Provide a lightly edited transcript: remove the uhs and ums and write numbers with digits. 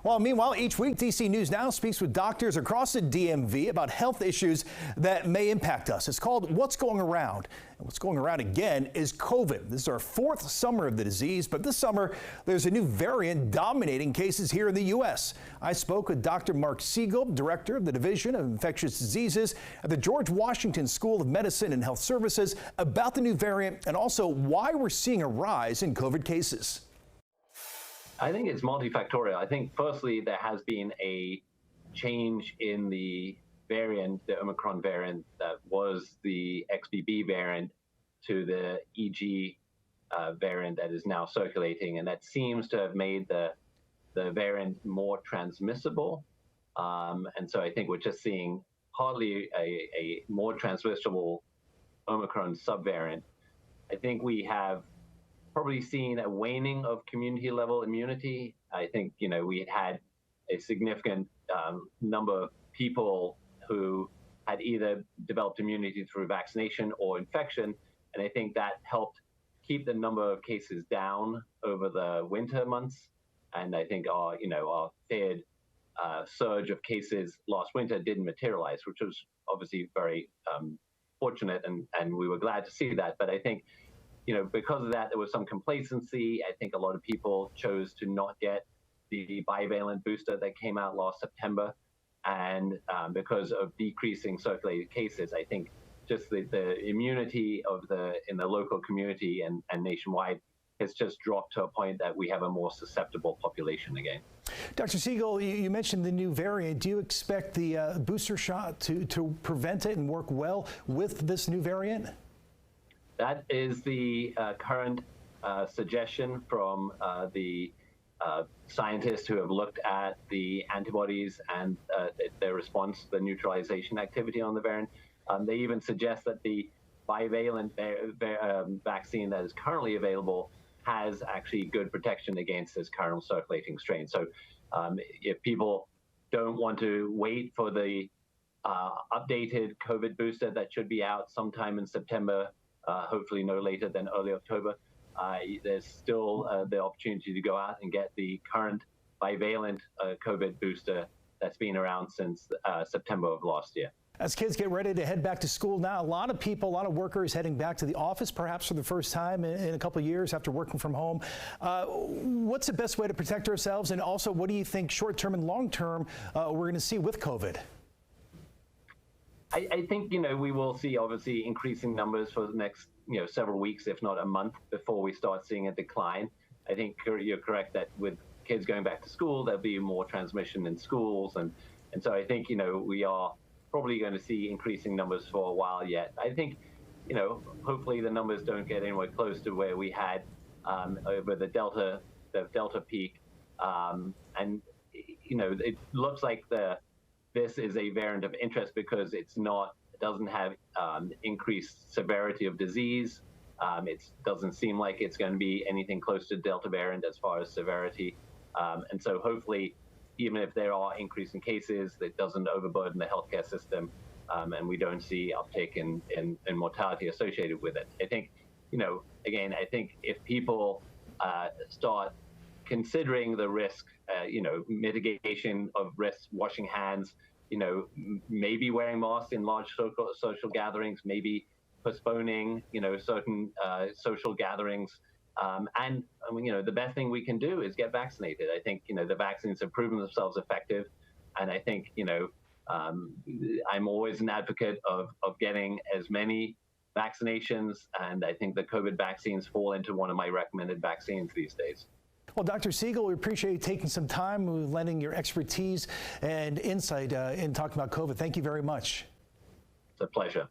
Well, meanwhile, each week, DC News Now speaks with doctors across the DMV about health issues that may impact us. It's called What's Going Around. And what's going around again is COVID. This is our fourth summer of the disease, but this summer there's a new variant dominating cases here in the U.S. I spoke with Dr. Mark Siegel, director of the Division of Infectious Diseases at the George Washington School of Medicine and Health Services, about the new variant and also why we're seeing a rise in COVID cases. I think it's multifactorial. I think firstly, there has been a change in the variant, the Omicron variant that was the XBB variant to the EG variant that is now circulating. And that seems to have made the variant more transmissible. And so I think we're just seeing partly a more transmissible Omicron subvariant. I think we have probably seen a waning of community level immunity. I think, we had a significant number of people who had either developed immunity through vaccination or infection. And I think that helped keep the number of cases down over the winter months. And I think our feared surge of cases last winter didn't materialize, which was obviously very fortunate. And we were glad to see that. But I think, because of that, there was some complacency. I think a lot of people chose to not get the bivalent booster that came out last September. And because of decreasing circulated cases, I think just the immunity in the local community and nationwide has just dropped to a point that we have a more susceptible population again. Dr. Siegel, you mentioned the new variant. Do you expect the booster shot to prevent it and work well with this new variant? That is the current suggestion from the scientists who have looked at the antibodies and their response, the neutralization activity on the variant. They even suggest that the bivalent vaccine that is currently available has actually good protection against this current circulating strain. So if people don't want to wait for the updated COVID booster that should be out sometime in September, hopefully no later than early October, there's still the opportunity to go out and get the current bivalent COVID booster that's been around since September of last year. As kids get ready to head back to school now, a lot of people, a lot of workers heading back to the office, perhaps for the first time in a couple of years after working from home. What's the best way to protect ourselves? And also, what do you think short-term and long-term we're going to see with COVID? I think, we will see obviously increasing numbers for the next, several weeks, if not a month, before we start seeing a decline. I think you're correct that with kids going back to school, there'll be more transmission in schools. And so I think, we are probably going to see increasing numbers for a while yet. I think, hopefully the numbers don't get anywhere close to where we had over the Delta peak. And, it looks like this is a variant of interest because it doesn't have increased severity of disease. It doesn't seem like it's going to be anything close to Delta variant as far as severity. And so hopefully, even if there are increasing cases, it doesn't overburden the healthcare system, and we don't see uptake in mortality associated with it. I think, again, I think if people start considering the risk, mitigation of risk, washing hands, maybe wearing masks in large social gatherings, maybe postponing, certain social gatherings. And the best thing we can do is get vaccinated. I think, the vaccines have proven themselves effective. And I think, I'm always an advocate of getting as many vaccinations. And I think the COVID vaccines fall into one of my recommended vaccines these days. Well, Dr. Siegel, we appreciate you taking some time, lending your expertise and insight in talking about COVID. Thank you very much. It's a pleasure.